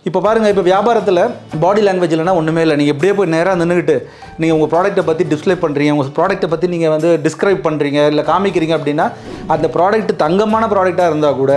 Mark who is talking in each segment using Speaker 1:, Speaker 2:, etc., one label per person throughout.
Speaker 1: இப்போ பாருங்கள், இப்போ வியாபாரத்தில் பாடி லாங்குவேஜ் இல்லைனா ஒன்றுமே இல்லை. நீங்கள் எப்படியே போய் நேராக நின்றுக்கிட்டு நீங்கள் உங்கள் ப்ராடக்ட்டை பற்றி டிஸ்ப்ளே பண்ணுறீங்க, உங்கள் ப்ராடக்ட்டை பற்றி நீங்கள் வந்து டிஸ்கிரைப் பண்ணுறீங்க, இல்லை காமிக்கிறீங்க அப்படின்னா அந்த ப்ராடக்ட் தங்கமான ப்ராடக்டாக இருந்தால் கூட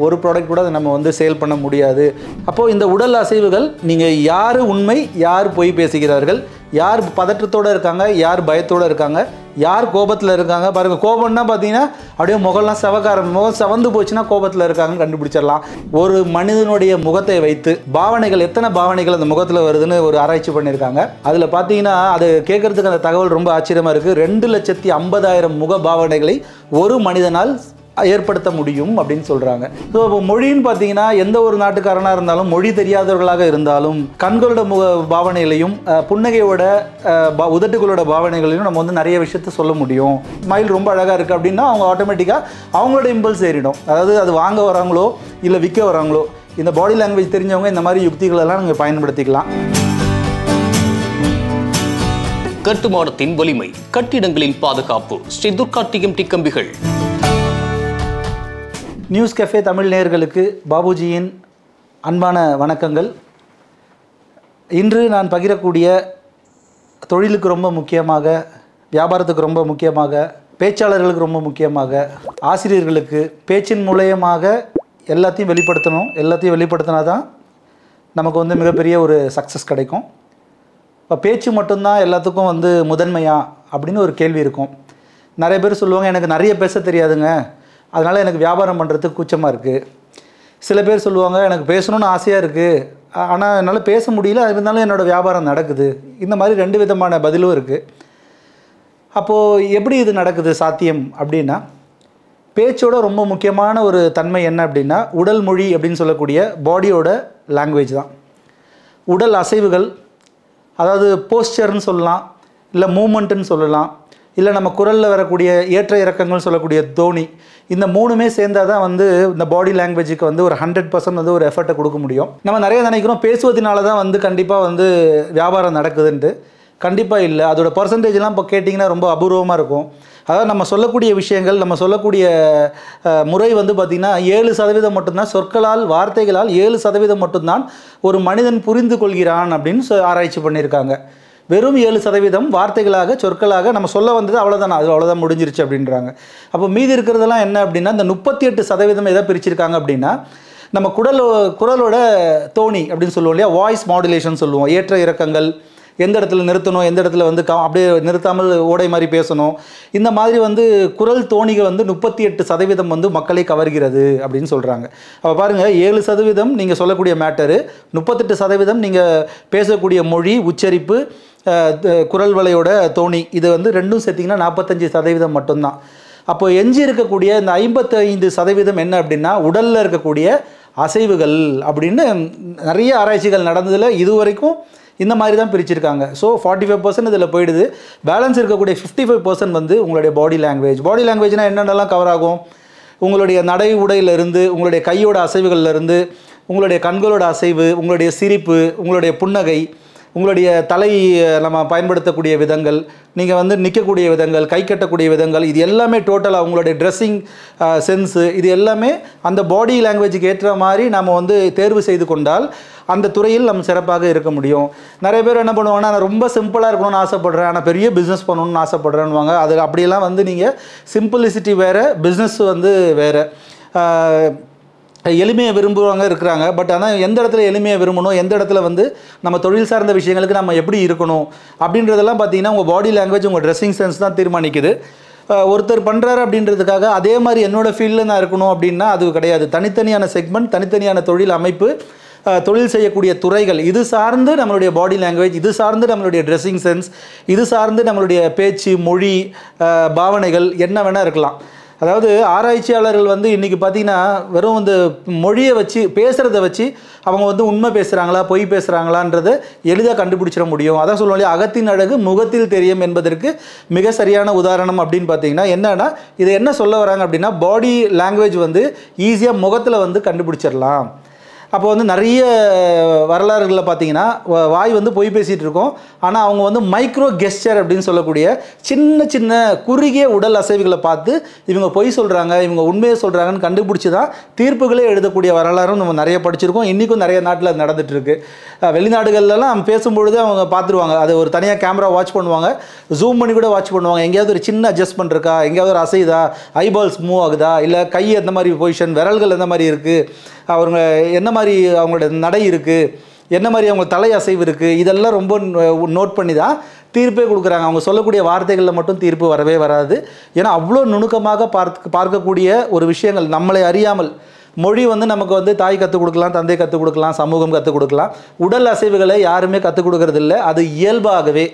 Speaker 1: ஒரு ப்ராடக்ட் கூட அதை நம்ம வந்து சேல் பண்ண முடியாது. அப்போது இந்த உடல் அசைவுகள், நீங்கள் யார் உண்மை யார் பொய் பேசுகிறார்கள், யார் பதற்றத்தோடு இருக்காங்க, யார் பயத்தோடு இருக்காங்க, யார் கோபத்தில் இருக்காங்க. பாருங்கள், கோபம்னா பார்த்தீங்கன்னா அப்படியே முகம்லாம் முகம் செவந்து போச்சுன்னா கோபத்தில் இருக்காங்கன்னு கண்டுபிடிச்சிடலாம். ஒரு மனிதனுடைய முகத்தை வைத்து பாவனைகள், எத்தனை பாவனைகள் அந்த முகத்தில் வருதுன்னு ஒரு ஆராய்ச்சி பண்ணியிருக்காங்க. அதில் பார்த்தீங்கன்னா அது கேட்குறதுக்கு அந்த தகவல் ரொம்ப ஆச்சரியமாக இருக்குது. 2,50,000 முக பாவனைகளை ஒரு மனிதனால் ஏற்படுத்த முடியும் அப்படின்னு சொல்கிறாங்க. ஸோ இப்போ மொழின்னு பார்த்தீங்கன்னா எந்த ஒரு நாட்டுக்காரனாக இருந்தாலும், மொழி தெரியாதவர்களாக இருந்தாலும், கண்களோட பாவனைகளையும் புன்னகையோட உதட்டுகளோட பாவனைகளையும் நம்ம வந்து நிறைய விஷயத்த சொல்ல முடியும். ஸ்மைல் ரொம்ப அழகாக இருக்குது அப்படின்னா அவங்க ஆட்டோமேட்டிக்காக அவங்களோட இம்பல்ஸ் ஏறிடும். அதாவது அது வாங்க வராங்களோ இல்லை விற்க வராங்களோ, இந்த பாடி லாங்குவேஜ் தெரிஞ்சவங்க இந்த மாதிரி யுக்திகளெல்லாம் நீங்கள் பயன்படுத்திக்கலாம்.
Speaker 2: கட்டுமானத்தின் வலிமை, கட்டிடங்களின் பாதுகாப்பு. ஸ்ரீ துர்கா டிஎம்டி கம்பிகள்.
Speaker 1: நியூஸ் கஃபே தமிழ் நேயர்களுக்கு பாபுஜியின் அன்பான வணக்கங்கள். இன்று நான் பகிரக்கூடிய தொழிலுக்கு ரொம்ப முக்கியமாக, வியாபாரத்துக்கு ரொம்ப முக்கியமாக, பேச்சாளர்களுக்கு ரொம்ப முக்கியமாக, ஆசிரியர்களுக்கு பேச்சின் மூலயமாக எல்லாத்தையும் வெளிப்படுத்தணும். எல்லாத்தையும் வெளிப்படுத்தினா தான் நமக்கு வந்து மிகப்பெரிய ஒரு சக்ஸஸ் கிடைக்கும். இப்போ பேச்சு மட்டும்தான் எல்லாத்துக்கும் வந்து முதன்மையா அப்படின்னு ஒரு கேள்வி இருக்கும். நிறைய பேர் சொல்லுவாங்க, எனக்கு நிறைய பேச தெரியாதுங்க, அதனால் எனக்கு வியாபாரம் பண்ணுறதுக்கு கூச்சமாக இருக்குது. சில பேர் சொல்லுவாங்க, எனக்கு பேசணுன்னு ஆசையாக இருக்குது, ஆனால் என்னால் பேச முடியல, இருந்தாலும் என்னோடய வியாபாரம் நடக்குது. இந்த மாதிரி 2 விதமான பதிலும் இருக்குது. அப்போது எப்படி இது நடக்குது சாத்தியம் அப்படின்னா, பேச்சோட ரொம்ப முக்கியமான ஒரு தன்மை என்ன அப்படின்னா உடல் மொழி அப்படின்னு சொல்லக்கூடிய பாடியோட லாங்குவேஜ் தான். உடல் அசைவுகள், அதாவது போஸ்டர்னு சொல்லலாம், இல்லை மூமெண்ட்டுன்னு சொல்லலாம், இல்லை நம்ம குரலில் வரக்கூடிய ஏற்ற இறக்கங்கள்னு சொல்லக்கூடிய தோனி, இந்த 3மே சேர்ந்தால் தான் வந்து இந்த பாடி லாங்குவேஜுக்கு வந்து ஒரு 100% வந்து ஒரு எஃபர்ட்டை கொடுக்க முடியும். நம்ம நிறைய நினைக்கிறோம் பேசுவதனால தான் வந்து கண்டிப்பாக வந்து வியாபாரம் நடக்குதுன்ட்டு. கண்டிப்பாக இல்லை. அதோட பர்சன்டேஜ்லாம் இப்போ கேட்டிங்கன்னா ரொம்ப அபூர்வமாக இருக்கும். அதாவது நம்ம சொல்லக்கூடிய விஷயங்கள், நம்ம சொல்லக்கூடிய முறை வந்து பார்த்திங்கன்னா 7% மட்டும்தான், சொற்களால் வார்த்தைகளால் 7% மட்டும்தான் ஒரு மனிதன் புரிந்து கொள்கிறான் அப்படின்னு ஆராய்ச்சி பண்ணியிருக்காங்க. வெறும் 7% வார்த்தைகளாக, சொற்களாக நம்ம சொல்ல வந்தது அவ்வளோதான், அது அவ்வளோதான் முடிஞ்சிருச்சு அப்படின்றாங்க. அப்போ மீதி இருக்கிறதெல்லாம் என்ன அப்படின்னா, இந்த 38% எதை பிரிச்சிருக்காங்க அப்படின்னா, நம்ம குரலோட தோனி அப்படின்னு சொல்லுவோம் இல்லையா, வாய்ஸ் மாடுலேஷன் சொல்லுவோம். ஏற்ற இறக்கங்கள், எந்த இடத்துல நிறுத்தணும், எந்த இடத்துல வந்து அப்படியே நிறுத்தாமல் ஓடை மாதிரி பேசணும், இந்த மாதிரி வந்து குரல் தோணிகள் வந்து 38% வந்து மக்களை கவர்கிறது அப்படின்னு சொல்கிறாங்க. அப்போ பாருங்கள், 7% நீங்கள் சொல்லக்கூடிய மேட்டரு, 38% நீங்கள் பேசக்கூடிய மொழி, உச்சரிப்பு, குரல் வலையோட தோணி, இது வந்து ரெண்டும் சேர்த்திங்கன்னா 45% மட்டும்தான். அப்போ எஞ்சி இருக்கக்கூடிய இந்த 55% என்ன அப்படின்னா உடலில் இருக்கக்கூடிய அசைவுகள் அப்படின்னு நிறைய ஆராய்ச்சிகள் நடந்ததில் இதுவரைக்கும் இந்த மாதிரி தான் பிரிச்சிருக்காங்க. ஸோ 45% இதில் போயிடுது. பேலன்ஸ் இருக்கக்கூடிய 55% வந்து உங்களுடைய பாடி லாங்குவேஜ். பாடி லாங்குவேஜ்னால் என்னென்னலாம் கவர் ஆகும்? உங்களுடைய நடை உடையிலிருந்து, உங்களுடைய கையோட அசைவுகள்லேருந்து, உங்களுடைய கண்களோட அசைவு, உங்களுடைய சிரிப்பு, உங்களுடைய புன்னகை, உங்களுடைய தலை நம்ம பயன்படுத்தக்கூடிய விதங்கள், நீங்கள் வந்து நிற்கக்கூடிய விதங்கள், கை கட்டக்கூடிய விதங்கள், இது எல்லாமே டோட்டலாக உங்களுடைய ட்ரெஸ்ஸிங் சென்ஸு, இது எல்லாமே அந்த பாடி லாங்குவேஜுக்கு ஏற்ற மாதிரி நம்ம வந்து தேர்வு செய்து கொண்டால் அந்த துறையில் நம்ம சிறப்பாக இருக்க முடியும். நிறைய பேர் என்ன பண்ணுவாங்கன்னா, நான் ரொம்ப சிம்பிளாக இருக்கணும்னு ஆசைப்பட்றேன், ஆனால் பெரிய பிஸ்னஸ் பண்ணணும்னு ஆசைப்பட்றேன்னுவாங்க. அது அப்படியெல்லாம் வந்து நீங்கள் சிம்பிளிசிட்டி வேறு, பிஸ்னஸ் வந்து வேறு. எளிமையை விரும்புகிறவங்க இருக்கிறாங்க. பட் ஆனால் எந்த இடத்துல எளிமையை விரும்பணும், எந்த இடத்துல வந்து நம்ம தொழில் சார்ந்த விஷயங்களுக்கு நம்ம எப்படி இருக்கணும் அப்படின்றதெல்லாம் பார்த்தீங்கன்னா உங்கள் பாடி லாங்குவேஜ், உங்கள் ட்ரெஸ்ஸிங் சென்ஸ் தான் தீர்மானிக்குது. ஒருத்தர் பண்ணுறாரு அப்படின்றதுக்காக அதே மாதிரி என்னோடய ஃபீல்டில் நான் இருக்கணும் அப்படின்னா அது கிடையாது. தனித்தனியான செக்மெண்ட், தனித்தனியான தொழில் அமைப்பு, தொழில் செய்யக்கூடிய துறைகள், இது சார்ந்து நம்மளுடைய பாடி லாங்குவேஜ், இது சார்ந்து நம்மளுடைய ட்ரெஸ்ஸிங் சென்ஸ், இது சார்ந்து நம்மளுடைய பேச்சு, மொழி, பாவனைகள் என்ன வேணால் இருக்கலாம். அதாவது ஆராய்ச்சியாளர்கள் வந்து இன்றைக்கி பார்த்திங்கன்னா வெறும் இந்த மொழியை வச்சு, பேசுகிறத வச்சு அவங்க வந்து உண்மை பேசுகிறாங்களா பொய் பேசுகிறாங்களான்றதை எளிதாக கண்டுபிடிச்சிட முடியும். அதான் சொல்லுவோம் இல்லையா, அகத்தின் அழகு முகத்தில் தெரியும் என்பதற்கு மிக சரியான உதாரணம் அப்படின்னு பார்த்தீங்கன்னா என்னென்னா, இதை என்ன சொல்ல வராங்க அப்படின்னா, பாடி லாங்குவேஜ் வந்து ஈஸியாக முகத்தில் வந்து கண்டுபிடிச்சிடலாம். அப்போ வந்து நிறைய வரலாறுகளில் பார்த்தீங்கன்னா வாய் வந்து பொய் பேசிகிட்டு இருக்கோம், ஆனால் அவங்க வந்து மைக்ரோ கெஸ்டர் அப்படின்னு சொல்லக்கூடிய சின்ன சின்ன குறுகிய உடல் அசைவுகளை பார்த்து இவங்க பொய் சொல்கிறாங்க, இவங்க உண்மையை சொல்கிறாங்கன்னு கண்டுபிடிச்சி தான் தீர்ப்புகளே எழுதக்கூடிய வரலாறும் நம்ம நிறைய படிச்சிருக்கோம். இன்றைக்கும் நிறைய நாட்டில் அது நடந்துட்டு இருக்கு. வெளிநாடுகள்லாம் பேசும்பொழுது அவங்க பார்த்துருவாங்க, அது ஒரு தனியாக கேமரா வாட்ச் பண்ணுவாங்க, ஜூம் பண்ணி கூட வாட்ச் பண்ணுவாங்க. எங்கேயாவது ஒரு சின்ன அட்ஜஸ்ட்மெண்ட் இருக்கா, எங்கேயாவது ஒரு அசைதா, ஐபால்ஸ் மூவ் ஆகுதா, இல்லை கை எந்த மாதிரி பொசிஷன், விரல்கள் எந்த மாதிரி இருக்குது, அவங்க என்ன மாதிரி அவங்களோட நடை இருக்குது, என்ன மாதிரி அவங்க தலை அசைவு இருக்குது, இதெல்லாம் ரொம்ப நோட் பண்ணி தான் தீர்ப்பே கொடுக்குறாங்க. அவங்க சொல்லக்கூடிய வார்த்தைகளில் மட்டும் தீர்ப்பு வரவே வராது. ஏன்னா அவ்வளோ நுணுக்கமாக பார்க்கக்கூடிய ஒரு விஷயங்கள் நம்மளை அறியாமல். மொழி வந்து நமக்கு வந்து தாய் கற்றுக் கொடுக்கலாம், தந்தை கற்றுக் கொடுக்கலாம், சமூகம் கற்றுக் கொடுக்கலாம். உடல் அசைவுகளை யாருமே கற்றுக் கொடுக்கறது இல்லை, அது இயல்பாகவே.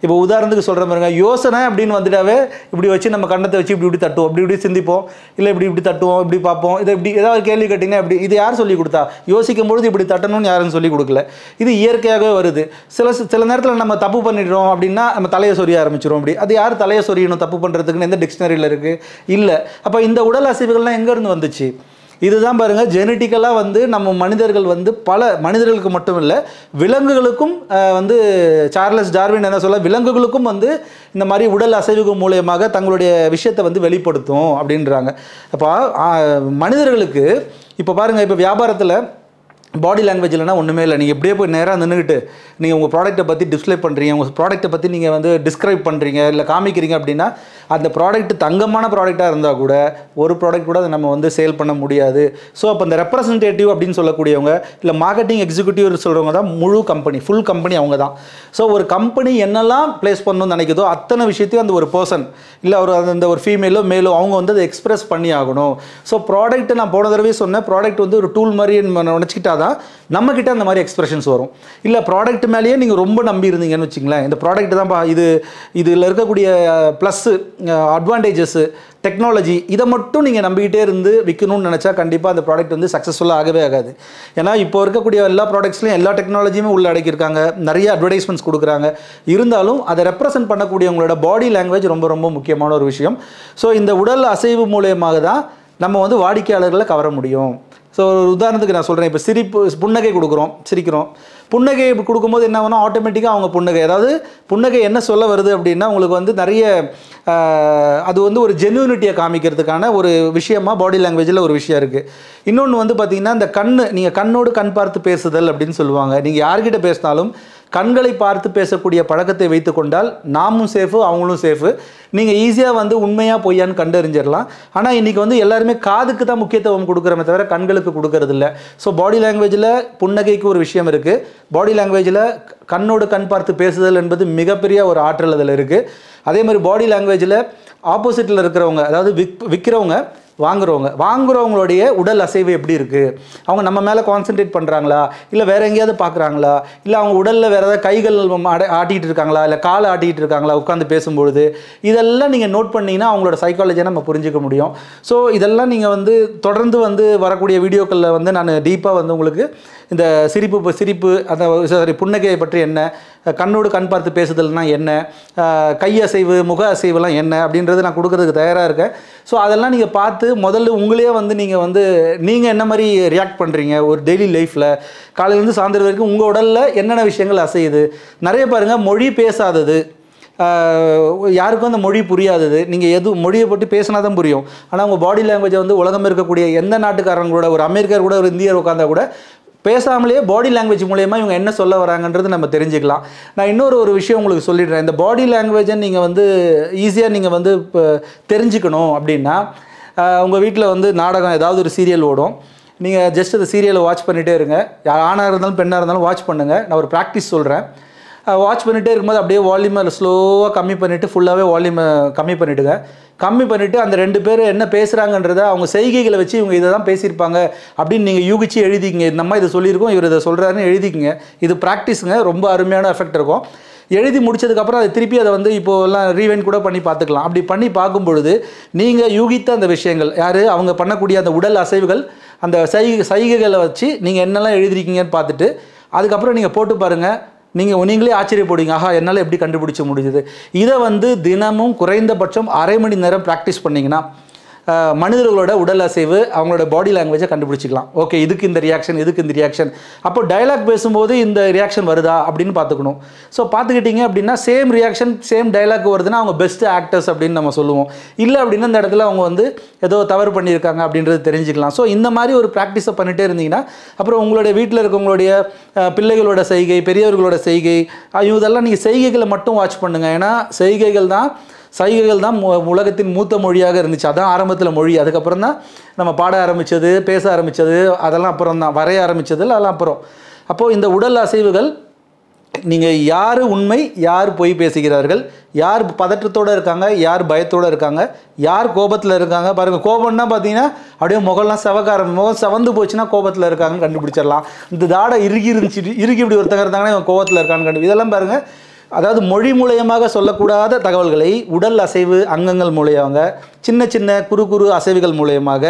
Speaker 1: இப்போ உதாரணத்துக்கு சொல்கிற பாருங்க, யோசனை அப்படின்னு வந்துட்டாவே இப்படி வச்சு நம்ம கண்ணத்தை வச்சு இப்படி தட்டுவோம், இப்படி சிந்திப்போம், இல்லை இப்படி தட்டுவோம், இப்படி பார்ப்போம். இதை இப்படி ஏதாவது கேள்வி கேட்டிங்கன்னா இப்படி, இது யார் சொல்லி கொடுத்தா? யோசிக்கும் பொழுது இப்படி தட்டணும்னு யாரும் சொல்லி கொடுக்கல, இது இயற்கையாகவே வருது. சில நேரத்தில் நம்ம தப்பு பண்ணிடுறோம் அப்படின்னா நம்ம தலையை சொரிய ஆரம்பிச்சிடும். அப்படி அது யார் தலையை சொரியணும் தப்பு பண்ணுறதுக்குன்னு எந்த டிக்ஷனரியில் இருக்குது? இல்லை. அப்போ இந்த உடல் அசைவுகள்லாம் எங்கேருந்து வந்துச்சு? இதுதான் பாருங்கள், ஜெனட்டிக்கலாக வந்து நம்ம மனிதர்கள் வந்து பல மனிதர்களுக்கு மட்டும் இல்லை, விலங்குகளுக்கும் வந்து சார்லஸ் டார்வின் என்ன சொல்ல, விலங்குகளுக்கும் வந்து இந்த மாதிரி உடல் அசைவுகள் மூலயமாக தங்களுடைய விஷயத்தை வந்து வெளிப்படுத்தும் அப்படின்றாங்க. அப்போ மனிதர்களுக்கு இப்போ பாருங்கள், இப்போ வியாபாரத்தில் பாடி லாங்குவேஜ் இல்லைனா ஒன்றுமே இல்லை. நீங்கள் எப்படியே போய் நேராக நின்றுக்கிட்டு நீங்கள் உங்கள் ப்ராடக்ட்டை பற்றி டிஸ்ப்ளே பண்ணுறீங்க, உங்கள் ப்ராடக்ட்டை பற்றி நீங்கள் வந்து டிஸ்கிரைப் பண்ணுறீங்க, இல்லை காமிக்கிறீங்க அப்படின்னா அந்த ப்ராடக்ட் தங்கமான ப்ராடக்டாக இருந்தால் கூட ஒரு ப்ராடக்ட் கூட அதை நம்ம வந்து சேல் பண்ண முடியாது. ஸோ அப்போ இந்த ரெப்ரசன்டேட்டிவ் அப்படின்னு சொல்லக்கூடியவங்க, இல்லை மார்க்கெட்டிங் எக்ஸிக்யூட்டிவ் சொல்கிறவங்க தான் முழு கம்பெனி, ஃபுல் கம்பெனி அவங்க தான். ஸோ ஒரு கம்பெனி என்னெல்லாம் ப்ளேஸ் பண்ணணும்னு நினைக்குதோ அத்தனை விஷயத்தையும் அந்த ஒரு பர்சன், இல்லை அந்த ஒரு ஃபீமேலோ மேலோ அவங்க வந்து அதை எக்ஸ்பிரஸ் பண்ணி ஆகணும். ஸோ ப்ராடக்ட் நான் போன தடவை சொன்னேன், ப்ராடக்ட் வந்து ஒரு டூல் மாதிரி நினச்சிக்கிட்டா தான் நம்மக்கிட்ட அந்த மாதிரி எக்ஸ்பிரஷன்ஸ் வரும். இல்லை ப்ராடக்ட் மேலேயே நீங்கள் ரொம்ப நம்பி இருந்தீங்கன்னு வச்சுங்களேன், இந்த ப்ராடக்ட் தான் இதில் இருக்கக்கூடிய ப்ளஸ்ஸு, அட்வான்டேஜஸ்ஸு, டெக்னாலஜி, இதை மட்டும் நீங்கள் நம்பிக்கிட்டே இருந்து விற்கணும்னு நினச்சா கண்டிப்பாக அந்த ப்ராடக்ட் வந்து சக்ஸஸ்ஃபுல்லாக ஆகவே ஆகாது. ஏன்னா இப்போ இருக்கக்கூடிய எல்லா ப்ராடக்ட்ஸ்லையும் எல்லா டெக்னாலஜியுமே உள்ள அடக்கியிருக்காங்க, நிறைய அட்வர்டைஸ்மெண்ட்ஸ் கொடுக்குறாங்க. இருந்தாலும் அதை ரெப்ரசன்ட் பண்ணக்கூடியவங்களோட பாடி லாங்குவேஜ் ரொம்ப ரொம்ப முக்கியமான ஒரு விஷயம். ஸோ இந்த உடல் அசைவு மூலயமாக தான் நம்ம வந்து வாடிக்கையாளர்களை கவர முடியும். ஸோ ஒரு உதாரணத்துக்கு நான் சொல்கிறேன், இப்போ புன்னகை கொடுக்குறோம், சிரிக்கிறோம். புன்னகை கொடுக்கும்போது என்ன ஆகும்னா ஆட்டோமேட்டிக்காக அவங்க புன்னகை, அதாவது புன்னகை என்ன சொல்ல வருது அப்படின்னா உங்களுக்கு வந்து நிறைய அது வந்து ஒரு ஜென்யூனிட்டியை காமிக்கிறதுக்கான ஒரு விஷயமா பாடி லாங்குவேஜில் ஒரு விஷயம் இருக்குது. இன்னொன்று வந்து பார்த்திங்கன்னா இந்த நீங்கள் கண்ணோடு கண் பார்த்து பேசுதல் அப்படின்னு சொல்லுவாங்க. நீங்கள் யார்கிட்ட பேசினாலும் கண்களை பார்த்து பேசக்கூடிய பழக்கத்தை வைத்து கொண்டால் நாமும் சேஃபு, அவங்களும் சேஃபு. நீங்கள் ஈஸியாக வந்து உண்மையாக பொய்யான்னு கண்டறிஞ்சிடலாம். ஆனால் இன்றைக்கி வந்து எல்லாருமே காதுக்கு தான் முக்கியத்துவம் கொடுக்குறோமே தவிர கண்களுக்கு கொடுக்கறது இல்லை. ஸோ பாடி லாங்குவேஜில் புன்னகைக்கு ஒரு விஷயம் இருக்குது, பாடி லாங்குவேஜில் கண்ணோடு கண் பார்த்து பேசுதல் என்பது மிகப்பெரிய ஒரு ஆற்றல் அதில் இருக்குது. அதே மாதிரி பாடி லாங்குவேஜில் ஆப்போசிட்டில் இருக்கிறவங்க, அதாவது விற்கிறவங்க வாங்குறவங்களுடைய உடல் அசைவு எப்படி இருக்குது, அவங்க நம்ம மேலே கான்சென்ட்ரேட் பண்ணுறாங்களா, இல்லை வேறு எங்கேயாவது பார்க்குறாங்களா, இல்லை அவங்க உடலில் வேறு ஏதாவது கைகள் ஆட்டிகிட்டு இருக்காங்களா, இல்லை காலை ஆட்டிகிட்டு இருக்காங்களா உட்காந்து பேசும்பொழுது, இதெல்லாம் நீங்கள் நோட் பண்ணிங்கன்னா அவங்களோட சைக்காலஜியை நம்ம புரிஞ்சிக்க முடியும். ஸோ இதெல்லாம் நீங்கள் வந்து தொடர்ந்து வந்து வரக்கூடிய வீடியோக்களில் வந்து நான் டீப்பாக வந்து உங்களுக்கு இந்த சிரிப்பு அந்த புன்னகையை பற்றி என்ன, கண்ணோடு கண் பார்த்து பேசுதல்னால் என்ன, கையசைவு முக அசைவுலாம் என்ன அப்படின்றது நான் கொடுக்கறதுக்கு தயாராக இருக்கேன். ஸோ அதெல்லாம் நீங்கள் பார்த்து முதல்ல உங்களே வந்து நீங்கள் என்ன மாதிரி ரியாக்ட் பண்ணுறீங்க ஒரு டெய்லி லைஃப்பில், காலையிலேருந்து சாயந்தரம் வரைக்கும் உங்கள் உடலில் என்னென்ன விஷயங்கள் அசையுது. நிறைய பாருங்கள், மொழி பேசாதது, யாருக்கும் அந்த மொழி புரியாதது, நீங்கள் மொழியை பற்றி பேசினா தான் புரியும். ஆனால் உங்கள் பாடி லாங்குவேஜை வந்து உலகம் இருக்கக்கூடிய எந்த நாட்டுக்காரங்களோட, ஒரு அமெரிக்கர் கூட, ஒரு இந்தியர் உட்காந்தா கூட பேசாமலேயே பாடி லாங்குவேஜ் மூலயமா இவங்க என்ன சொல்ல வராங்கன்றது நம்ம தெரிஞ்சுக்கலாம். நான் இன்னொரு விஷயம் உங்களுக்கு சொல்லிடுறேன். இந்த பாடி லாங்குவேஜை நீங்கள் வந்து ஈஸியாக நீங்கள் வந்து இப்போ தெரிஞ்சுக்கணும் அப்படின்னா, உங்கள் வீட்டில் வந்து நாடகம் ஏதாவது ஒரு சீரியல் ஓடும், நீங்கள் ஜஸ்ட் அந்த சீரியலை வாட்ச் பண்ணிகிட்டே இருங்க. ஆணாக இருந்தாலும் பெண்ணாக இருந்தாலும் வாட்ச் பண்ணுங்கள். நான் ஒரு ப்ராக்டிஸ் சொல்கிறேன். வாட்ச் பண்ணிகிட்டே இருக்கும்போது அப்படியே வால்யூமை ஸ்லோவாக கம்மி பண்ணிவிட்டு ஃபுல்லாகவே வால்யூமை கம்மி பண்ணிவிடுங்க. கம்மி பண்ணிவிட்டு அந்த ரெண்டு பேர் என்ன பேசுகிறாங்கன்றதை அவங்க செய்கைகளை வச்சு இவங்க இதை தான் பேசியிருப்பாங்க அப்படின்னு நீங்கள் யூகிச்சு எழுதிக்கிங்க. இந்த மாதிரி இதை சொல்லியிருக்கோம், இவர் இதை சொல்கிறாருன்னு எழுதிக்கிங்க. இது ப்ராக்டிஸுங்க, ரொம்ப அருமையான எஃபெக்ட் இருக்கும். எழுதி முடிச்சதுக்கப்புறம் அதை திருப்பி அதை வந்து இப்போலாம் ரீவைண்ட் கூட பண்ணி பார்த்துக்கலாம். அப்படி பண்ணி பார்க்கும் பொழுது நீங்கள் யூகித்த அந்த விஷயங்கள், அவங்க பண்ணக்கூடிய அந்த உடல் அசைவுகள், அந்த சைகைகளை வச்சு நீங்கள் என்னெல்லாம் எழுதிருக்கீங்கன்னு பார்த்துட்டு அதுக்கப்புறம் நீங்கள் போட்டு பாருங்கள். நீங்களே ஆச்சரியப்படுவீங்க, ஆஹா என்னால் எப்படி கண்டுபிடிச்ச முடியுது. இதை வந்து தினமும் குறைந்தபட்சம் அரை மணி நேரம் ப்ராக்டிஸ் பண்ணிங்கன்னா மனிதர்களோட உடல் அசைவு அவங்களோட பாடி லாங்குவேஜை கண்டுபிடிச்சிக்கலாம். ஓகே, இதுக்கு இந்த ரியாக்ஷன், இதுக்கு இந்த ரியாக்ஷன். அப்போ டயலாக் பேசும்போது இந்த ரியாக்ஷன் வருதா அப்படின்னு பார்த்துக்கணும். ஸோ பார்த்துக்கிட்டிங்க அப்படின்னா சேம் ரியாக்ஷன் சேம் டயலாக் வருதுன்னா அவங்க பெஸ்ட் ஆக்டர்ஸ் அப்படின்னு நம்ம சொல்லுவோம். இல்லை அப்படின்னா இந்த இடத்துல அவங்க வந்து ஏதோ தவறு பண்ணியிருக்காங்க அப்படின்றது தெரிஞ்சுக்கலாம். ஸோ இந்த மாதிரி ஒரு ப்ராக்டிஸை பண்ணிகிட்டே இருந்தீங்கன்னா அப்புறம் உங்களுடைய வீட்டில் இருக்கவங்களுடைய பிள்ளைகளோட செய்கை, பெரியவர்களோட செய்கை, இதெல்லாம் நீங்கள் செய்கைகளை மட்டும் வாட்ச் பண்ணுங்கள். ஏன்னா சைகைகள் தான் உலகத்தின் மூத்த மொழியாக இருந்துச்சு. அதான் ஆரம்பத்தில் மொழி. அதுக்கப்புறம் தான் நம்ம பாட ஆரம்பித்தது, பேச ஆரம்பித்தது, அதெல்லாம் அப்புறம் தான் வரைய ஆரம்பித்தது, அதெல்லாம் அப்புறம். அப்போது இந்த உடல் அசைவுகள் நீங்கள் யார் உண்மை, யார் பொய் பேசுகிறார்கள், யார் பதற்றத்தோடு இருக்காங்க, யார் பயத்தோடு இருக்காங்க, யார் கோபத்தில் இருக்காங்க. பாருங்கள், கோபம்னா பார்த்தீங்கன்னா அப்படியே முகம்லாம் முகம் செவந்து போச்சுன்னா கோபத்தில் இருக்காங்கன்னு கண்டுபிடிச்சிடலாம். இந்த தாடை இறுகி இப்படி ஒருத்தங்க இருந்தாங்கன்னா இவங்க கோபத்தில் இருக்கான்னு இதெல்லாம் பாருங்கள். அதாவது மொழி மூலயமாக சொல்லக்கூடாத தகவல்களை உடல் அசைவு அங்கங்கள் மூலயமாக சின்ன சின்ன குறு அசைவுகள் மூலயமாக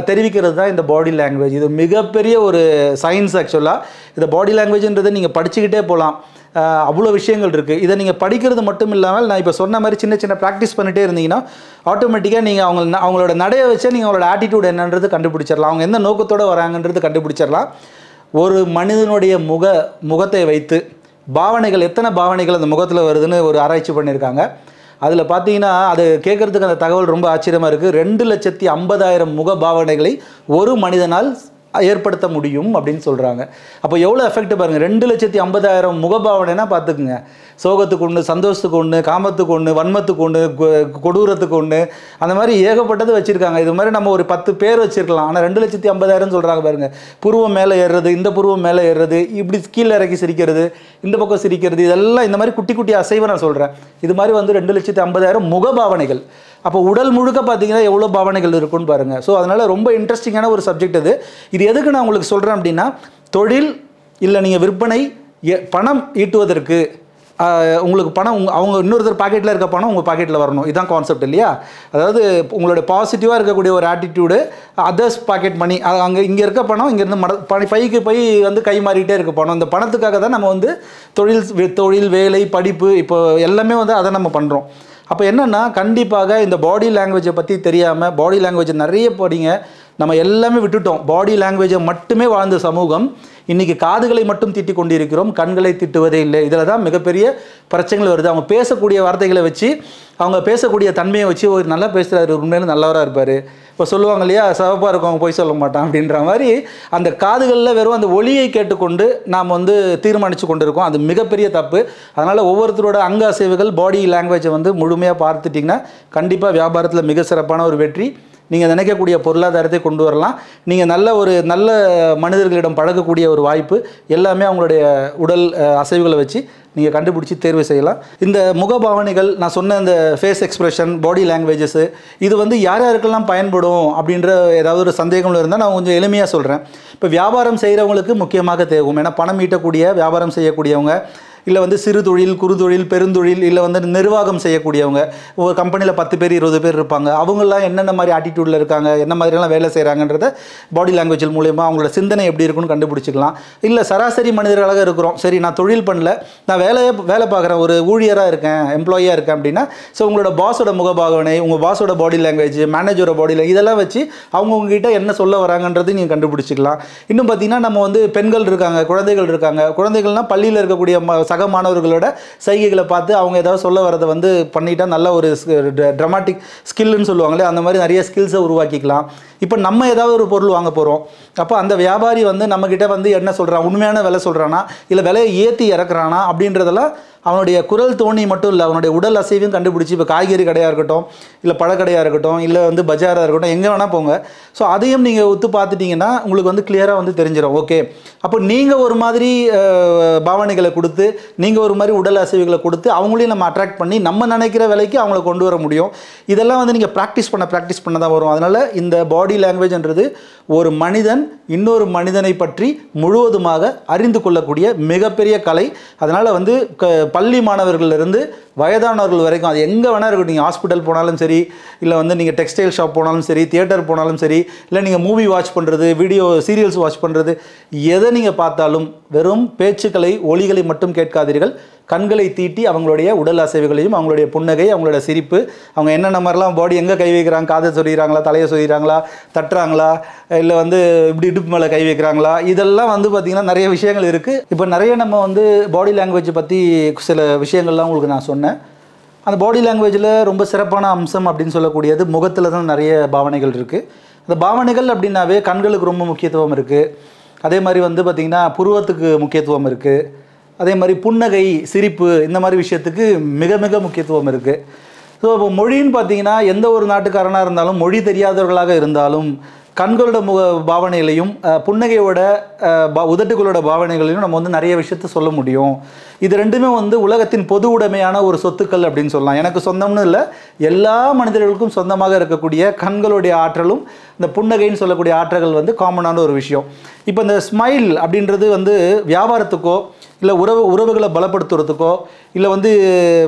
Speaker 1: தெரிவிக்கிறது தான் இந்த பாடி லாங்குவேஜ். இது மிகப்பெரிய ஒரு சயின்ஸ். ஆக்சுவலாக இந்த பாடி லாங்குவேஜ்ன்றதை நீங்கள் படிச்சுக்கிட்டே போகலாம். அவ்வளோ விஷயங்கள் இருக்குது. இதை நீங்கள் படிக்கிறது மட்டும் இல்லாமல் நான் இப்போ சொன்ன மாதிரி சின்ன சின்ன ப்ராக்டிஸ் பண்ணிகிட்டே இருந்தீங்கன்னா ஆட்டோமேட்டிக்காக நீங்கள் அவங்களோட நடையை வச்சே நீங்கள் அவங்களோட ஆட்டிடியூட் என்னன்றது கண்டுபிடிச்சிடலாம். அவங்க எந்த நோக்கத்தோடு வராங்கன்றது கண்டுபிடிச்சிடலாம். ஒரு மனிதனுடைய முகத்தை வைத்து பாவனைகள், எத்தனை பாவனைகள் அந்த முகத்தில் வருதுன்னு ஒரு ஆராய்ச்சி பண்ணியிருக்காங்க. அதில் பார்த்தீங்கன்னா அது கேட்குறதுக்கு அந்த தகவல் ரொம்ப ஆச்சரியமாக இருக்குது. 2,50,000 முக பாவனைகளை ஒரு மனிதனால் ஏற்படுத்த முடியும் அப்படின்னு சொல்கிறாங்க. அப்போ எவ்வளோ எஃபெக்ட் பாருங்கள். 2,50,000 முகபாவனைனா பார்த்துக்குங்க. சோகத்துக்கு ஒன்று, சந்தோஷத்துக்கு ஒன்று, காமத்துக்கு ஒன்று, வன்மத்துக்கு ஒன்று, கொடூரத்துக்கு ஒன்று, அந்த மாதிரி ஏகப்பட்டது வச்சுருக்காங்க. இது மாதிரி நம்ம ஒரு 10 பேர் வச்சுருக்கலாம். ஆனால் 2,50,000 சொல்கிறாங்க பாருங்கள். புருவம் மேலே ஏறுறது, இந்த புருவம் மேலே ஏறுறது, இப்படி கீழே இறக்கி சிரிக்கிறது, இந்த பக்கம் சிரிக்கிறது, இதெல்லாம் இந்த மாதிரி குட்டி குட்டி அசைவை நான் சொல்கிறேன். இது மாதிரி வந்து 2,50,000 முகபாவனைகள். அப்போ உடல் முழுக்க பார்த்தீங்கன்னா எவ்வளோ பாவனைகள் இருக்குன்னு பாருங்கள். ஸோ அதனால் ரொம்ப இன்ட்ரெஸ்டிங்கான ஒரு சப்ஜெக்ட் இது. இது எதுக்கு நான் உங்களுக்கு சொல்கிறேன் அப்படின்னா, தொழில் இல்லை நீங்கள் விற்பனை, பணம் ஈட்டுவதற்கு உங்களுக்கு பணம் அவங்க இன்னொருத்தர் பாக்கெட்டில் இருக்க பணம் உங்கள் பாக்கெட்டில் வரணும். இதுதான் கான்செப்ட் இல்லையா? அதாவது உங்களுடைய பாசிட்டிவாக இருக்கக்கூடிய ஒரு ஆட்டிடியூடு, அதர்ஸ் பாக்கெட் மணி, அங்கே இங்கே இருக்க பணம் இங்கேருந்து பைக்கு போய் வந்து கை மாறிட்டே இருக்க பணம். இந்த பணத்துக்காக தான் நம்ம வந்து தொழில், வேலை, படிப்பு, இப்போ எல்லாமே வந்து அதை நம்ம பண்ணுறோம். அப்போ என்னென்னா கண்டிப்பாக இந்த பாடி லாங்குவேஜை பற்றி தெரியாமல், பாடி லாங்குவேஜை நிறைய படிங்க. நம்ம எல்லாமே விட்டுட்டோம். பாடி லாங்குவேஜை மட்டுமே வாழ்ந்த சமூகம் இன்றைக்கி காதுகளை மட்டும் திட்டிக் கொண்டிருக்கிறோம், கண்களை திட்டுவதே இல்லை. இதில் தான் மிகப்பெரிய பிரச்சனைகள் வருது. அவங்க பேசக்கூடிய வார்த்தைகளை வச்சு, அவங்க பேசக்கூடிய தன்மையை வச்சு ஒரு நல்லா பேசுகிறாரு, உண்மையிலும் நல்லவராக இருப்பார். இப்போ சொல்லுவாங்க இல்லையா, சிவப்பாக இருக்கவங்க போய் சொல்ல மாட்டான் அப்படின்ற மாதிரி அந்த காதுகளில் வெறும் அந்த ஒலியை கேட்டுக்கொண்டு நாம் வந்து தீர்மானித்து கொண்டு இருக்கோம். அது மிகப்பெரிய தப்பு. அதனால் ஒவ்வொருத்தரோட அங்க அசைவுகள், பாடி லாங்குவேஜை வந்து முழுமையாக பார்த்துட்டிங்கன்னா கண்டிப்பாக வியாபாரத்தில் மிக சிறப்பான ஒரு வெற்றி. நீங்கள் நினைக்கக்கூடிய பொருளாதாரத்தை கொண்டு வரலாம். நீங்கள் நல்ல மனிதர்களிடம் பழகக்கூடிய ஒரு வாய்ப்பு, எல்லாமே அவங்களுடைய உடல் அசைவுகளை வச்சு நீங்கள் கண்டுபிடிச்சி தேர்வு செய்யலாம். இந்த முகபாவனைகள் நான் சொன்ன இந்த ஃபேஸ் எக்ஸ்ப்ரெஷன், பாடி லாங்குவேஜஸ், இது வந்து யார் யாருக்கெல்லாம் பயன்படும் அப்படின்ற ஏதாவது ஒரு சந்தேகங்கள் இருந்தால் நான் கொஞ்சம் எளிமையாக சொல்கிறேன். இப்போ வியாபாரம் செய்கிறவங்களுக்கு முக்கியமாக தேவைக்கும். ஏன்னா பணம் ஈட்டக்கூடிய வியாபாரம் செய்யக்கூடியவங்க, இல்லை வந்து சிறு தொழில், குறுதொழில், பெருந்தொழில், இல்லை வந்து நிர்வாகம் செய்யக்கூடியவங்க, ஒரு கம்பெனியில் 10 பேர் 20 பேர் இருப்பாங்க. அவங்களாம் என்னென்ன மாதிரி ஆட்டிடியூடில் இருக்காங்க, என்ன மாதிரிலாம் வேலை செய்கிறாங்கன்றத பாடி லாங்குவேஜ் மூலயமா அவங்களோட சிந்தனை எப்படி இருக்குன்னு கண்டுபிடிச்சிக்கலாம். இல்லை சராசரி மனிதர்களாக இருக்கிறோம், சரி நான் தொழில் பண்ணல, நான் வேலை பார்க்குறேன், ஒரு ஊழியராக இருக்கேன், எம்ப்ளாயியாக இருக்கேன் அப்படின்னா, ஸோ உங்களோட பாஸோட முகபாவனை, உங்கள் பாஸோட பாடி லாங்குவேஜ், மேனேஜரோட பாடி லாங்குவேஜ், இதெல்லாம் வச்சு அவங்கக்கிட்ட என்ன சொல்ல வராங்கன்றது நீங்கள் கண்டுபிடிச்சிக்கலாம். இன்னும் பார்த்தீங்கன்னா நம்ம வந்து பெண்கள் இருக்காங்க, குழந்தைகள் இருக்காங்க. குழந்தைகள்னால் பள்ளியில் இருக்கக்கூடிய சக மாணவர்களோட சைகைகளை பார்த்து அவங்க ஏதாவது சொல்ல வரதை வந்து பண்ணிட்டா நல்ல ஒரு ட்ராமாட்டிக் ஸ்கில்லுன்னு சொல்லுவாங்களே, அந்த மாதிரி நிறைய ஸ்கில்ஸை உருவாக்கிக்கலாம். இப்போ நம்ம ஏதாவது ஒரு பொருள் வாங்க போகிறோம், அப்போ அந்த வியாபாரி வந்து நம்மக்கிட்ட வந்து என்ன சொல்கிறான், உண்மையான விலை சொல்கிறானா இல்லை விலையை ஏற்றி இறக்குறானா அப்படின்றதெல்லாம் அவனுடைய குரல் தோணி மட்டும் இல்லை, அவனுடைய உடல் அசைவையும் கண்டுபிடிச்சி, இப்போ காய்கறி கடையாக இருக்கட்டும், இல்லை பழக்கடையாக இருக்கட்டும், இல்லை வந்து பஜாராக இருக்கட்டும், எங்கே வேணால் போங்க. ஸோ அதையும் நீங்கள் ஒத்து பார்த்துட்டிங்கன்னா உங்களுக்கு வந்து கிளியராக வந்து தெரிஞ்சிடும். ஓகே, அப்போ நீங்கள் ஒரு மாதிரி பாவனைகளை கொடுத்து, நீங்கள் ஒரு மாதிரி உடல் அசைவுகளை கொடுத்து அவங்களையும் நம்ம அட்ராக்ட் பண்ணி நம்ம நினைக்கிற விலைக்கு அவங்கள கொண்டு வர முடியும். இதெல்லாம் வந்து நீங்கள் ப்ராக்டிஸ் பண்ண தான் வரும். அதனால் இந்த பாடி லாங்குவேஜ்ன்றது ஒரு மனிதன் இன்னொரு மனிதனை பற்றி முழுவதுமாக அறிந்து கொள்ளக்கூடிய மிகப்பெரிய கலை. அதனால் வந்து பள்ளி மாணவர்களிலிருந்து வயதானவர்கள் வரைக்கும், அது எங்கே வேணால் இருக்கட்டும், நீங்கள் ஹாஸ்பிட்டல் போனாலும் சரி, இல்லை வந்து நீங்கள் டெக்ஸ்டைல் ஷாப் போனாலும் சரி, தியேட்டர் போனாலும் சரி, இல்லை நீங்கள் மூவி வாட்ச் பண்ணுறது, வீடியோ சீரியல்ஸ் வாட்ச் பண்ணுறது, எதை நீங்கள் பார்த்தாலும் வெறும் பேச்சுக்களை, ஒலிகளை மட்டும் கேட்காதீர்கள், கண்களை தீட்டி அவங்களுடைய உடல் அசைவுகளையும் அவங்களுடைய புன்னகை, அவங்களோட சிரிப்பு, அவங்க என்னென்ன மாதிரிலாம் பாடி எங்கே கை வைக்கிறாங்க, காதை சொல்லிடுறாங்களா, தலையை சொல்லிடுறாங்களா, தட்டுறாங்களா, இல்லை வந்து இப்படி இடுப்பு மேலே கை வைக்கிறாங்களா, இதெல்லாம் வந்து பார்த்திங்கன்னா நிறைய விஷயங்கள் இருக்குது. இப்போ நிறைய நம்ம வந்து பாடி லாங்குவேஜ் பற்றி சில விஷயங்கள்லாம் உங்களுக்கு நான் சொன்னேன். அந்த பாடி லாங்குவேஜில் ரொம்ப சிறப்பான அம்சம் அப்படின்னு சொல்லக்கூடியது முகத்தில் தான் நிறைய பாவனைகள் இருக்குது. அந்த பாவனைகள் அப்படின்னாவே கண்களுக்கு ரொம்ப முக்கியத்துவம் இருக்குது. அதே மாதிரி வந்து பார்த்திங்கன்னா புருவத்துக்கு முக்கியத்துவம் இருக்குது. அதே மாதிரி புன்னகை, சிரிப்பு, இந்த மாதிரி விஷயத்துக்கு மிக மிக முக்கியத்துவம் இருக்குது. ஸோ இப்போ மொழின்னு பார்த்திங்கன்னா எந்த ஒரு நாட்டுக்காரனாக இருந்தாலும், மொழி தெரியாதவர்களாக இருந்தாலும் கண்களோட பாவனைகளையும் புன்னகையோட உதட்டுகளோட பாவனைகளையும் நம்ம வந்து நிறைய விஷயத்த சொல்ல முடியும். இது ரெண்டுமே வந்து உலகத்தின் பொது உடைமையான ஒரு சொத்துக்கள் அப்படின்னு சொல்லலாம். எனக்கு சொந்தம்னு இல்லை, எல்லா மனிதர்களுக்கும் சொந்தமாக இருக்கக்கூடிய கண்களுடைய ஆற்றலும் இந்த புன்னகைன்னு சொல்லக்கூடிய ஆற்றல்கள் வந்து காமனான ஒரு விஷயம். இப்போ இந்த ஸ்மைல் அப்படின்றது வந்து வியாபாரத்துக்கோ இல்லை உறவுகளை பலப்படுத்துறதுக்கோ இல்லை வந்து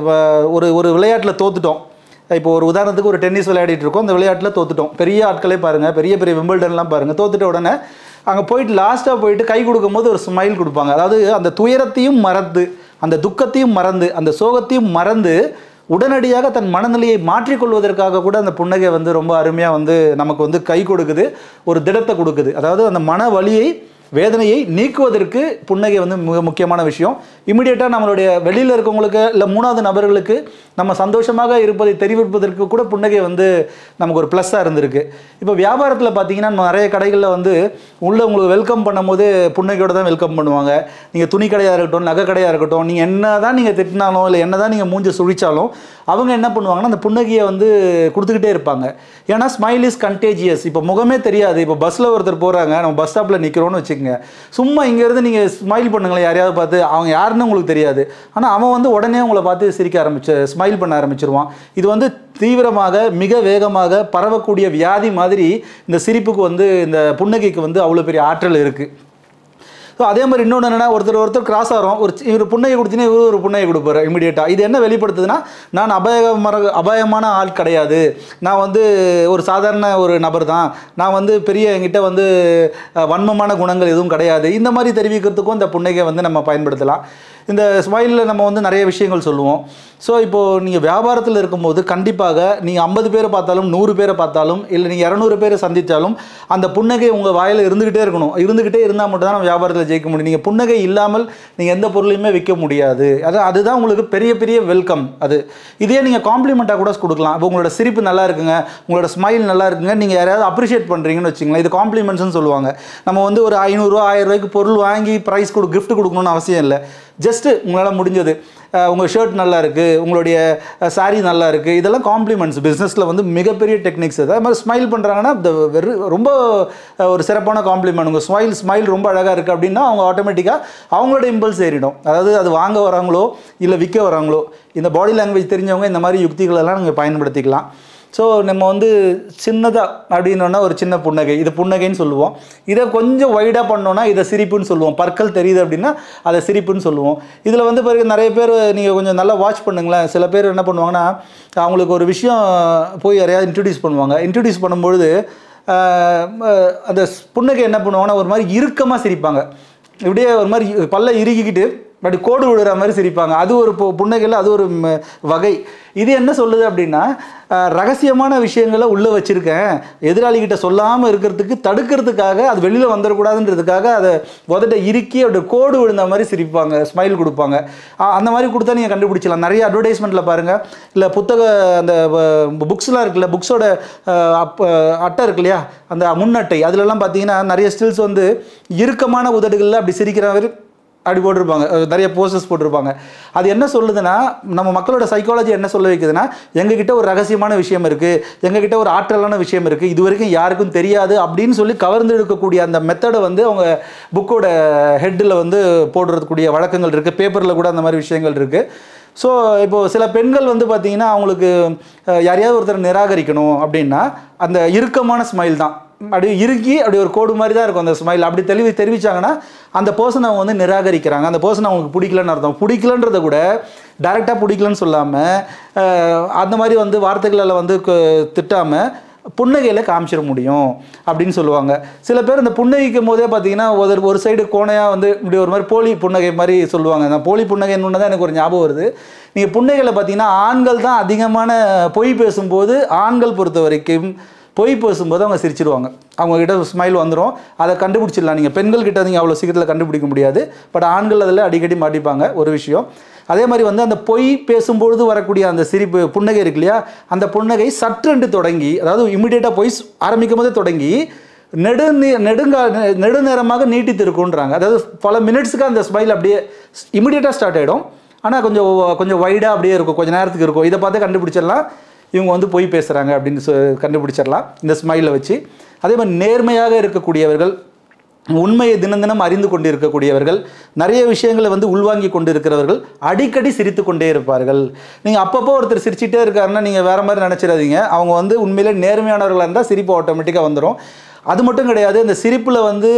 Speaker 1: ஒரு விளையாட்டில் தோத்துட்டோம். இப்போ ஒரு உதாரணத்துக்கு ஒரு டென்னிஸ் விளையாடிட்டு இருக்கோம், அந்த விளையாட்டில் தோத்துட்டோம். பெரிய ஆட்களே பாருங்கள், பெரிய பெரிய விம்பிள்டன்லாம் பாருங்கள், தோத்துட்ட உடனே அங்கே போயிட்டு லாஸ்ட்டாக போயிட்டு கை கொடுக்கும்போது ஒரு ஸ்மைல் கொடுப்பாங்க. அதாவது அந்த துயரத்தையும் மறந்து, அந்த துக்கத்தையும் மறந்து, அந்த சோகத்தையும் மறந்து உடனடியாக தன் மனநிலையை மாற்றிக்கொள்வதற்காக கூட அந்த புன்னகை வந்து ரொம்ப அருமையாக வந்து நமக்கு வந்து கை கொடுக்குது, ஒரு திடத்தை கொடுக்குது. அதாவது அந்த மன வலியை, வேதனையை நீக்குவதற்கு புன்னகை வந்து மிக முக்கியமான விஷயம். இமிடியேட்டாக நம்மளுடைய வெளியில் இருக்கவங்களுக்கு இல்லை மூணாவது நபர்களுக்கு நம்ம சந்தோஷமாக இருப்பதை தெரிவிப்பதற்கு கூட புன்னகை வந்து நமக்கு ஒரு ப்ளஸ்ஸாக இருந்திருக்கு. இப்போ வியாபாரத்தில் பார்த்தீங்கன்னா நம்ம நிறைய கடைகளில் வந்து உள்ளே உங்களுக்கு வெல்கம் பண்ணும்போது புன்னகையோடு தான் வெல்கம் பண்ணுவாங்க. நீங்கள் துணி கடையாக இருக்கட்டும், நகை கடையாக இருக்கட்டும், நீங்கள் என்ன தான் நீங்கள் திட்டினாலும் இல்லை என்ன தான் நீங்கள் மூஞ்சி சுழிச்சாலும் அவங்க என்ன பண்ணுவாங்கன்னா அந்த புன்னகையை வந்து கொடுத்துக்கிட்டே இருப்பாங்க. ஏன்னா ஸ்மைல் இஸ் கண்டேஜியஸ். இப்போ முகமே தெரியாது. இப்போ பஸ்ஸில் ஒருத்தர் போகிறாங்க, நம்ம பஸ் ஸ்டாப்பில் நிற்கிறோன்னு வச்சுக்கோங்க, சும்மா இங்கேருந்து நீங்கள் ஸ்மைல் பண்ணுங்களேன் யாரையாவது பார்த்து, அவங்க யாருன்னு உங்களுக்கு தெரியாது, ஆனால் அவன் வந்து உடனே உங்களை பார்த்து சிரிக்க ஸ்மைல் பண்ண ஆரம்பிச்சிருவான். இது வந்து தீவிரமாக மிக வேகமாக பரவக்கூடிய வியாதி மாதிரி இந்த சிரிப்புக்கு வந்து, இந்த புன்னகைக்கு வந்து அவ்வளோ பெரிய ஆற்றல் இருக்குது. ஸோ அதே மாதிரி இன்னொன்று என்னென்னா, ஒருத்தர் கிராஸ் ஆகிறோம், இவர் புன்னகை கொடுத்தீங்கன்னா இவர் ஒரு புன்னகை கொடுப்பாரு இமீடியட்டாக. இது என்ன வெளிப்படுத்துதுன்னா, நான் அபாயமான ஆள் கிடையாது, நான் வந்து ஒரு சாதாரண ஒரு நபர் தான், நான் வந்து பெரிய என்கிட்ட வந்து வன்மமான குணங்கள் எதுவும் கிடையாது, இந்த மாதிரி தெரிவிக்கிறதுக்கும் இந்த புன்னகை வந்து நம்ம பயன்படுத்தலாம். இந்த ஸ்மைலில் நம்ம வந்து நிறைய விஷயங்கள் சொல்லுவோம். ஸோ இப்போது நீங்கள் வியாபாரத்தில் இருக்கும்போது கண்டிப்பாக நீங்கள் 50 பேரை பார்த்தாலும் 100 பேரை பார்த்தாலும் இல்லை நீங்கள் 200 பேரை சந்தித்தாலும் அந்த புன்னகை உங்கள் வாயில் இருந்துக்கிட்டே இருக்கணும். இருந்துக்கிட்டே இருந்தால் மட்டும் தான் நம்ம வியாபாரத்தில் ஜெயிக்க முடியும். நீங்கள் புன்னகை இல்லாமல் நீங்கள் எந்த பொருளையுமே விற்க முடியாது. அதுதான் உங்களுக்கு பெரிய பெரிய வெல்கம். இதே நீங்கள் காம்ப்ளிமெண்ட்டாக கூட கொடுக்கலாம். இப்போ உங்களோட சிரிப்பு நல்லா இருக்குங்க, உங்களோட ஸ்மைல் நல்லா இருக்குங்க, நீங்கள் யாராவது அப்ரிஷியேட் பண்ணுறீங்கன்னு வச்சுங்களேன், இது காம்ப்ளிமெண்ட்ஸ்னு சொல்லுவாங்க. நம்ம வந்து ஒரு 500 ரூபா 1000 ரூபாய்க்கு பொருள் வாங்கி ப்ரைஸ் கிஃப்ட் கொடுக்கணும்னு அவசியம் இல்லை. ஜஸ்ட்டு உங்களால் முடிஞ்சது, உங்கள் ஷர்ட் நல்லா இருக்குது, உங்களுடைய சாரீ நல்லா இருக்குது, இதெல்லாம் காம்ப்ளிமெண்ட்ஸ். பிஸ்னஸில் வந்து மிகப்பெரிய டெக்னிக்ஸ். அதே மாதிரி ஸ்மைல் பண்ணுறாங்கன்னா ரொம்ப ஒரு சிறப்பான காம்ப்ளிமெண்ட். உங்கள் ஸ்மைல் ரொம்ப அழகாக இருக்குது அப்படின்னா அவங்க ஆட்டோமேட்டிக்காக அவங்களோட இம்பல்ஸ் ஏறிடும். அதாவது அது வாங்க வராங்களோ இல்லை விற்க வராங்களோ, இந்த பாடி லாங்குவேஜ் தெரிஞ்சவங்க இந்த மாதிரி யுக்திகளெல்லாம் நீங்கள் பயன்படுத்திக்கலாம். ஸோ நம்ம வந்து சின்னதாக அப்படின்னோன்னா ஒரு சின்ன புன்னகை, இது புன்னகைன்னு சொல்லுவோம். இதை கொஞ்சம் வைடாக பண்ணோன்னா இதை சிரிப்புன்னு சொல்லுவோம். பற்கள் தெரியுது அப்படின்னா அதை சிரிப்புன்னு சொல்லுவோம். இதில் வந்து பிறகு நிறைய பேர் நீங்கள் கொஞ்சம் நல்லா வாட்ச் பண்ணுங்களேன். சில பேர் என்ன பண்ணுவாங்கன்னா, அவங்களுக்கு ஒரு விஷயம் போய் யாரையாவது இன்ட்ரடியூஸ் பண்ணுவாங்க. இன்ட்ரடியூஸ் பண்ணும்பொழுது அந்த புன்னகை என்ன பண்ணுவாங்கன்னா ஒரு மாதிரி இறுக்கமாக சிரிப்பாங்க. இப்படியே ஒரு மாதிரி பல்ல இறுக்கிக்கிட்டு அப்படி கோடு விடுற மாதிரி சிரிப்பாங்க. அது ஒரு புன்னகையில் அது ஒரு வகை. இது என்ன சொல்லுது அப்படின்னா, ரகசியமான விஷயங்களை உள்ளே வச்சுருக்கேன், எதிராளிகிட்ட சொல்லாமல் இருக்கிறதுக்கு தடுக்கிறதுக்காக, அது வெளியில் வந்துடக்கூடாதுன்றதுக்காக அதை உதட்ட இறுக்கி அப்படி கோடு விழுந்த மாதிரி சிரிப்பாங்க, ஸ்மைல் கொடுப்பாங்க. அந்த மாதிரி கொடுத்தா நீங்கள் கண்டுபிடிச்சலாம். நிறைய அட்வர்டைஸ்மெண்ட்டில் பாருங்கள், இல்லை அந்த புக்ஸ்லாம் இருக்குல்ல, புக்ஸோட அட்டை இருக்கு இல்லையா, அந்த முன்னட்டை, அதிலெல்லாம் பார்த்தீங்கன்னா நிறைய ஸ்டில்ஸ் வந்து இறுக்கமான உதடுகளில் அப்படி சிரிக்கிற மாதிரி அப்படி போட்டிருப்பாங்க, நிறைய போஸ்டர்ஸ் போட்டிருப்பாங்க. அது என்ன சொல்லுதுன்னா, நம்ம மக்களோட சைக்காலஜி என்ன சொல்ல வைக்குதுன்னா, எங்ககிட்ட ஒரு ரகசியமான விஷயம் இருக்குது, எங்ககிட்ட ஒரு ஆற்றலான விஷயம் இருக்குது, இது வரைக்கும் யாருக்கும் தெரியாது அப்படின்னு சொல்லி கவர்ந்து எடுக்கக்கூடிய அந்த மெத்தடை வந்து அவங்க புக்கோட ஹெட்டில் வந்து போடுறதுக்கூடிய வழக்கங்கள் இருக்குது. பேப்பரில் கூட அந்த மாதிரி விஷயங்கள் இருக்குது. ஸோ இப்போது சில பெண்கள் வந்து பார்த்திங்கன்னா, அவங்களுக்கு யாரையாவது ஒருத்தர் நிராகரிக்கணும் அப்படின்னா அந்த இறுக்கமான ஸ்மைல் தான், அப்படி இறுக்கி அப்படி ஒரு கோடு மாதிரி தான் இருக்கும் அந்த ஸ்மைல். அப்படி தெரிவித்தாங்கன்னா அந்த பர்சனை அவங்க வந்து நிராகரிக்கிறாங்க, அந்த பர்சனை அவங்களுக்கு பிடிக்கலன்னு அர்த்தம். பிடிக்கலன்றதை கூட டைரெக்டாக பிடிக்கலன்னு சொல்லாமல் அந்த மாதிரி வந்து வார்த்தைகளால் வந்து திட்டாமல் புன்னகையில் காமிச்சிட முடியும் அப்படின்னு சொல்லுவாங்க. சில பேர் இந்த புன்னகைக்கும் போதே பார்த்தீங்கன்னா ஒரு சைடு கோணையாக வந்து இப்படி ஒரு மாதிரி போலி புன்னகை மாதிரி சொல்லுவாங்க. அந்த போலி புன்னகைன்னு தான் எனக்கு ஒரு ஞாபகம் வருது. நீங்கள் புன்னகையில் பார்த்தீங்கன்னா ஆண்கள் தான் அதிகமான பொய் பேசும்போது, ஆண்கள் பொறுத்த வரைக்கும் பொய் பேசும்போது அவங்க சிரிச்சிடுவாங்க. அவங்கக்கிட்ட ஸ்மைல் வந்துடும், அதை கண்டுபிடிச்சிடலாம். நீங்கள் பெண்கள் கிட்ட நீங்கள் அவ்வளோ சீக்கிரத்தில் கண்டுபிடிக்க முடியாது. பட் ஆண்கள் அதில் அடிக்கடி மாட்டிப்பாங்க ஒரு விஷயம். அதே மாதிரி வந்து அந்த பொய் பேசும்பொழுது வரக்கூடிய அந்த சிரிப்பு புன்னகை இருக்கு இல்லையா, அந்த புன்னகை சற்றென்று தொடங்கி, அதாவது இமிடியேட்டாக பொய் ஆரம்பிக்கும் போதே தொடங்கி நெடுநேரமாக நீட்டித்திருக்குன்றாங்க. அதாவது பல மினிட்ஸுக்கு அந்த ஸ்மைல் அப்படியே இமிடியேட்டாக ஸ்டார்ட் ஆகிடும். ஆனால் கொஞ்சம் வைடாக அப்படியே இருக்கும், கொஞ்சம் நேரத்துக்கு இருக்கும். இதை பார்த்து கண்டுபிடிச்சிடலாம் இவங்க வந்து பொய் பேசுகிறாங்க அப்படின்னு கண்டுபிடிச்சிடலாம் இந்த ஸ்மைலை வச்சு. அதே மாதிரி நேர்மையாக இருக்கக்கூடியவர்கள், உண்மையை தினம் தினம் அறிந்து கொண்டு இருக்கக்கூடியவர்கள், நிறைய விஷயங்களை வந்து உள்வாங்கி கொண்டு இருக்கிறவர்கள் அடிக்கடி சிரித்து கொண்டே இருப்பார்கள். நீங்கள் அப்பப்போ ஒருத்தர் சிரிச்சிட்டே இருக்காருன்னா நீங்கள் வேறு மாதிரி நினச்சிடாதீங்க. அவங்க வந்து உண்மையிலே நேர்மையானவர்களாக இருந்தால் சிரிப்பு ஆட்டோமேட்டிக்காக வந்துடும். அது மட்டும் கிடையாது, இந்த சிரிப்பில் வந்து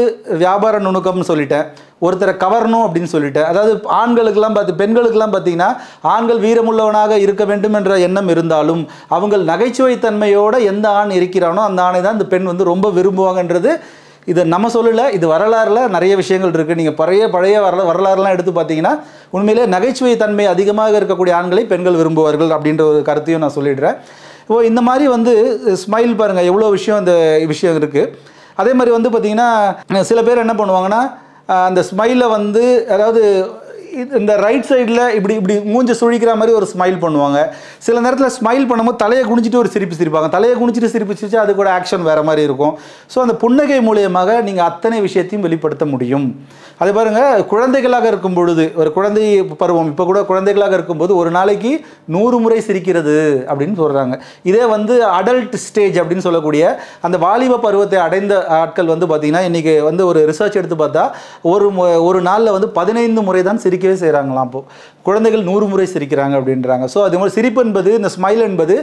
Speaker 1: வியாபார நுணுக்கம்னு சொல்லிட்டேன், ஒருத்தரை கவரணும் அப்படின்னு சொல்லிட்டேன். அதாவது ஆண்களுக்கெல்லாம் பெண்களுக்கெல்லாம் பார்த்தீங்கன்னா ஆண்கள் வீரமுள்ளவனாக இருக்க வேண்டும் என்ற எண்ணம் இருந்தாலும் அவங்கள் நகைச்சுவைத்தன்மையோடு எந்த ஆண் இருக்கிறானோ அந்த ஆணை தான் இந்த பெண் வந்து ரொம்ப விரும்புவாங்கன்றது இதை நம்ம சொல்லலை, இது வரலாறுல நிறைய விஷயங்கள் இருக்குது. நீங்கள் பழைய வரலாறுலாம் எடுத்து பார்த்தீங்கன்னா உண்மையிலே நகைச்சுவை தன்மை அதிகமாக இருக்கக்கூடிய ஆண்களை பெண்கள் விரும்புவார்கள் அப்படின்ற ஒரு கருத்தையும் நான் சொல்லிடுறேன். இப்போ இந்த மாதிரி வந்து ஸ்மைல் பாருங்கள் எவ்வளோ இந்த விஷயம் இருக்குது. அதே மாதிரி வந்து பார்த்திங்கன்னா சில பேர் என்ன பண்ணுவாங்கன்னா அந்த ஸ்மைலை வந்து, அதாவது இந்த ரைட் சைடில் இப்படி மூஞ்ச சுழிக்கிற மாதிரி ஒரு ஸ்மைல் பண்ணுவாங்க. சில நேரத்தில் ஸ்மைல் பண்ணும்போது தலையை குனிச்சிட்டு ஒரு சிரிப்பாங்க. தலையை குனிச்சிட்டு சிரிச்சா அது கூட ஆக்ஷன் வேறு மாதிரி இருக்கும். ஸோ அந்த புன்னகை மூலியமாக நீங்கள் அத்தனை விஷயத்தையும் வெளிப்படுத்த முடியும். அது பாருங்கள், குழந்தைகளாக இருக்கும் பொழுது, ஒரு குழந்தை பருவம், இப்போ கூட குழந்தைகளாக இருக்கும்போது ஒரு நாளைக்கு 100 முறை சிரிக்கிறது அப்படின்னு சொல்கிறாங்க. இதே வந்து அடல்ட் ஸ்டேஜ் அப்படின்னு சொல்லக்கூடிய அந்த வாலிப பருவத்தை அடைந்த ஆட்கள் வந்து பார்த்திங்கன்னா இன்றைக்கி வந்து ஒரு ரிசர்ச் எடுத்து பார்த்தா ஒரு நாளில் வந்து 15 முறை தான் சிரிக்கவே செய்கிறாங்களாம். அப்போது குழந்தைகள் 100 முறை சிரிக்கிறாங்க அப்படின்றாங்க. ஸோ அது மாதிரி சிரிப்பு என்பது, இந்த ஸ்மைல் என்பது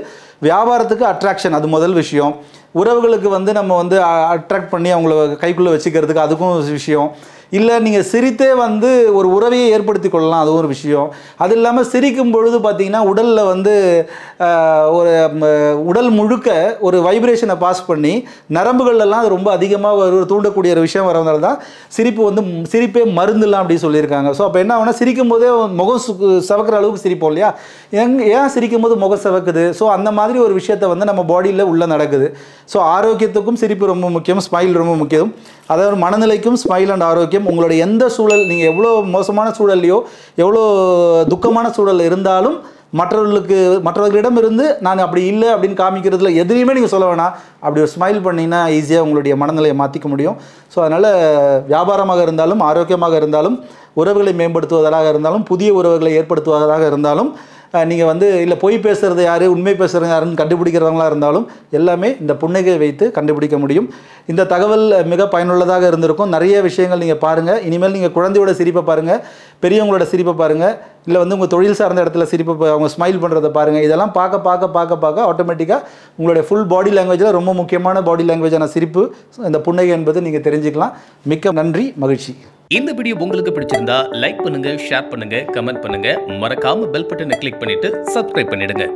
Speaker 1: வியாபாரத்துக்கு அட்ராக்ஷன், அது முதல் விஷயம். உறவுகளுக்கு வந்து நம்ம வந்து அட்ராக்ட் பண்ணி அவங்கள கைக்குள்ளே வச்சுக்கிறதுக்கு அதுக்கும் விஷயம். இல்லை நீங்கள் சிரித்தே வந்து ஒரு உறவையை ஏற்படுத்தி கொள்ளலாம், அது ஒரு விஷயம். அது இல்லாமல் சிரிக்கும் பொழுது பார்த்திங்கன்னா உடலில் வந்து ஒரு உடல் முழுக்க ஒரு வைப்ரேஷனை பாஸ் பண்ணி நரம்புகள்லாம் அது ரொம்ப அதிகமாக தூண்டக்கூடிய ஒரு விஷயம் வரதுனால தான் சிரிப்பே மருந்துலாம் அப்படின்னு சொல்லியிருக்காங்க. ஸோ அப்போ என்ன ஆகுனா, சிரிக்கும் போதே முகம் சவக்கிற அளவுக்கு சிரிப்போம் இல்லையா, ஏன் சிரிக்கும் போது முகம் சவக்குது? ஸோ அந்த மாதிரி ஒரு விஷயத்தை வந்து நம்ம பாடியில் உள்ளே நடக்குது. ஸோ ஆரோக்கியத்துக்கும் சிரிப்பு ரொம்ப முக்கியம், ஸ்மைல் ரொம்ப முக்கியம். அதாவது மனநிலைக்கும் ஸ்மைல் அண்ட் ஆரோக்கியம். உங்களுடைய எந்த சூழல், நீங்கள் எவ்வளோ மோசமான சூழல்லையோ எவ்வளோ துக்கமான சூழல் இருந்தாலும் மற்றவர்களிடம் இருந்து நான் அப்படி இல்லை அப்படின்னு காமிக்கிறதுல எதுலையுமே நீங்கள் சொல்ல வேணாம். அப்படி ஒரு ஸ்மைல் பண்ணிங்கன்னா ஈஸியாக உங்களுடைய மனநிலையை மாற்றிக்க முடியும். ஸோ அதனால் வியாபாரமாக இருந்தாலும், ஆரோக்கியமாக இருந்தாலும், உறவுகளை மேம்படுத்துவதாக இருந்தாலும், புதிய உறவுகளை ஏற்படுத்துவதாக இருந்தாலும், நீங்கள் வந்து இல்லை பொய் பேசுகிறது யார், உண்மை பேசுகிறது யாருன்னு கண்டுபிடிக்கிறவங்களாக இருந்தாலும் எல்லாமே இந்த புன்னகையை வைத்து கண்டுபிடிக்க முடியும். இந்த தகவல் மிக பயனுள்ளதாக இருந்திருக்கும். நிறைய விஷயங்கள் நீங்கள் பாருங்கள். இனிமேல் நீங்கள் குழந்தையோட சிரிப்பை பாருங்கள், பெரியவங்களோட சிரிப்பை பாருங்கள், இல்லை வந்து உங்கள் தொழில் சார்ந்த இடத்துல சிரிப்பை அவங்க ஸ்மைல் பண்ணுறதை பாருங்கள். இதெல்லாம் பார்க்க ஆட்டோமேட்டிக்காக உங்களுடைய ஃபுல் பாடி லாங்குவேஜில் ரொம்ப முக்கியமான பாடி லாங்குவேஜான சிரிப்பு, இந்த புன்னகை என்பது நீங்கள் தெரிஞ்சுக்கலாம். மிக்க நன்றி, மகிழ்ச்சி.
Speaker 2: இந்த வீடியோ உங்களுக்கு பிடிச்சிருந்தா லைக் பண்ணுங்க, ஷேர் பண்ணுங்க, கமெண்ட் பண்ணுங்க, மறக்காம பெல் பட்டனை கிளிக் பண்ணிட்டு சப்ஸ்கிரைப் பண்ணிடுங்க.